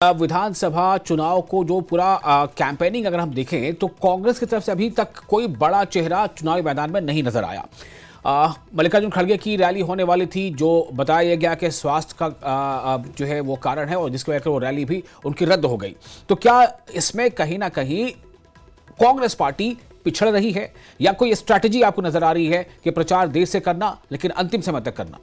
विधानसभा चुनाव को जो पूरा कैंपेनिंग अगर हम देखें तो कांग्रेस की तरफ से अभी तक कोई बड़ा चेहरा चुनावी मैदान में नहीं नजर आया। मल्लिकार्जुन खड़गे की रैली होने वाली थी, जो बताया गया कि स्वास्थ्य का जो है वो कारण है और जिसकी वजह से वो रैली भी उनकी रद्द हो गई। तो क्या इसमें कहीं ना कहीं कांग्रेस पार्टी पिछड़ रही है या कोई स्ट्रैटेजी आपको नजर आ रही है कि प्रचार देर से करना लेकिन अंतिम समय तक करना?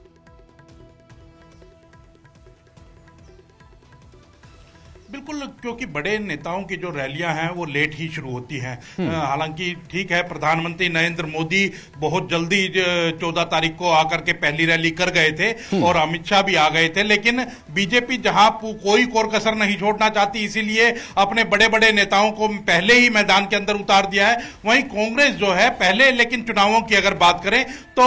बिल्कुल, क्योंकि बड़े नेताओं की जो रैलियां हैं वो लेट ही शुरू होती हैं। हालांकि ठीक है, प्रधानमंत्री नरेंद्र मोदी बहुत जल्दी 14 तारीख को आकर के पहली रैली कर गए थे और अमित शाह भी आ गए थे, लेकिन बीजेपी जहां कोई कोर कसर नहीं छोड़ना चाहती, इसीलिए अपने बड़े बड़े नेताओं को पहले ही मैदान के अंदर उतार दिया है। वहीं कांग्रेस जो है पहले, लेकिन चुनावों की अगर बात करें तो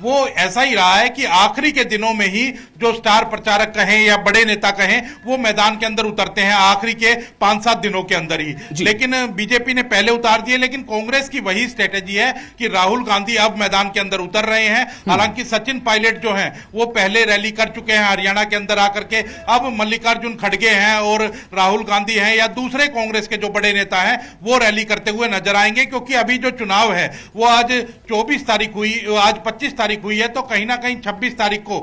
वो ऐसा ही रहा है कि आखिरी के दिनों में ही जो स्टार प्रचारक कहें या बड़े नेता कहें वो मैदान के अंदर उतरते हैं आखिरी के 5-7 दिनों के अंदर ही। लेकिन बीजेपी ने पहले उतार दिए, लेकिन कांग्रेस की वही स्ट्रेटेजी है कि राहुल गांधी अब मैदान के अंदर उतर रहे हैं। हालांकि सचिन पायलट जो हैं वो पहले रैली कर चुके हैं हरियाणा के अंदर आकर के, अब मल्लिकार्जुन खड़गे हैं और राहुल गांधी हैं या दूसरे कांग्रेस के जो बड़े नेता हैं वो रैली करते हुए नजर आएंगे। क्योंकि अभी जो चुनाव है वो आज 24 तारीख हुई, आज 25 तारीख हुई है, तो कहीं ना कहीं 26 तारीख को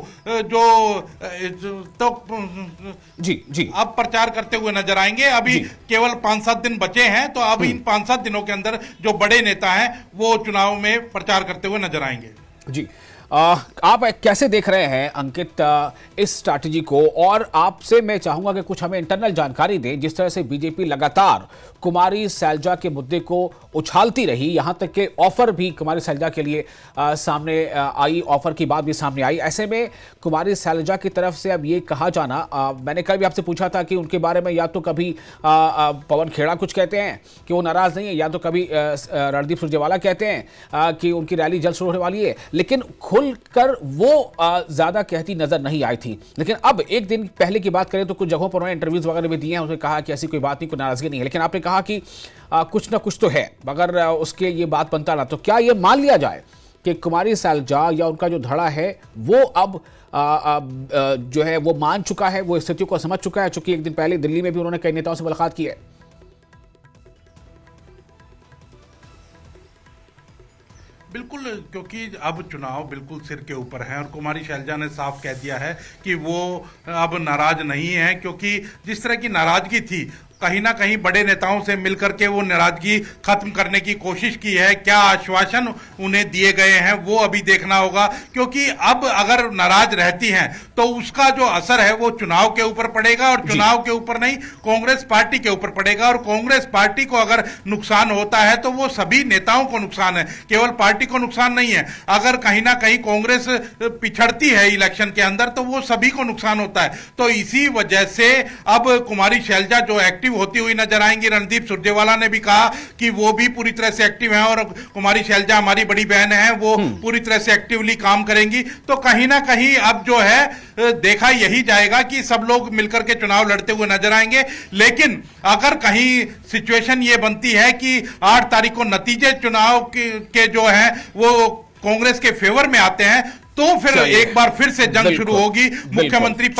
जी अब प्रचार करते हुए नजर आएंगे। अभी केवल 5-7 दिन बचे हैं, तो अब इन 5-7 दिनों के अंदर जो बड़े नेता हैं वो चुनाव में प्रचार करते हुए नजर आएंगे। जी, आप कैसे देख रहे हैं अंकित इस स्ट्रैटेजी को? और आपसे मैं चाहूंगा कि कुछ हमें इंटरनल जानकारी दें। जिस तरह से बीजेपी लगातार कुमारी सैलजा के मुद्दे को उछालती रही, यहां तक कि ऑफर भी कुमारी सैलजा के लिए सामने आई, ऑफर की बात भी सामने आई। ऐसे में कुमारी सैलजा की तरफ से अब ये कहा जाना, मैंने कल भी आपसे पूछा था कि उनके बारे में या तो कभी पवन खेड़ा कुछ कहते हैं कि वो नाराज नहीं है, या तो कभी रणदीप सुरजेवाला कहते हैं कि उनकी रैली जल्द शुरू होने वाली है, लेकिन खुलकर वो ज्यादा कहती नजर नहीं आई थी। लेकिन अब एक दिन पहले की बात करें तो कुछ जगहों पर उन्होंने इंटरव्यूज वगैरह भी दिए हैं, उन्होंने कहा कि ऐसी कोई बात नहीं, कोई नाराजगी नहीं है। लेकिन आपने कहा कि कुछ ना कुछ तो है, अगर उसके ये बात बनता ना, तो क्या ये मान लिया जाए कि कुमारी सैलजा या उनका जो धड़ा है वो अब जो है वो मान चुका है, वो स्थिति को समझ चुका है? चूंकि एक दिन पहले दिल्ली में भी उन्होंने कई नेताओं से मुलाकात की है। बिल्कुल, क्योंकि अब चुनाव बिल्कुल सिर के ऊपर है और कुमारी शैलजा ने साफ कह दिया है कि वो अब नाराज नहीं है। क्योंकि जिस तरह की नाराजगी थी, कहीं ना कहीं बड़े नेताओं से मिलकर के वो नाराजगी खत्म करने की कोशिश की है। क्या आश्वासन उन्हें दिए गए हैं वो अभी देखना होगा। क्योंकि अब अगर नाराज रहती हैं तो उसका जो असर है वो चुनाव के ऊपर पड़ेगा, और चुनाव के ऊपर नहीं, कांग्रेस पार्टी के ऊपर पड़ेगा। और कांग्रेस पार्टी को अगर नुकसान होता है तो वो सभी नेताओं को नुकसान है, केवल पार्टी को नुकसान नहीं है। अगर कहीं ना कहीं कांग्रेस पिछड़ती है इलेक्शन के अंदर तो वो सभी को नुकसान होता है। तो इसी वजह से अब कुमारी शैलजा जो एक्टिव होती हुई नजर आएंगी। रणदीप सुरजेवाला ने भी कहा कि वो भी पूरी तरह से एक्टिव हैं और कुमारी शैलजा हमारी बड़ी बहन है, वो पूरी तरह से एक्टिवली काम करेंगी। तो कहीं ना कहीं अब जो है देखा यही जाएगा कि सब लोग मिलकर के चुनाव लड़ते हुए नजर आएंगे। लेकिन अगर कहीं सिचुएशन ये बनती है कि 8 तारीख को नतीजे चुनाव के जो है वो कांग्रेस के फेवर में आते हैं, तो फिर एक बार फिर से जंग शुरू होगी मुख्यमंत्री पद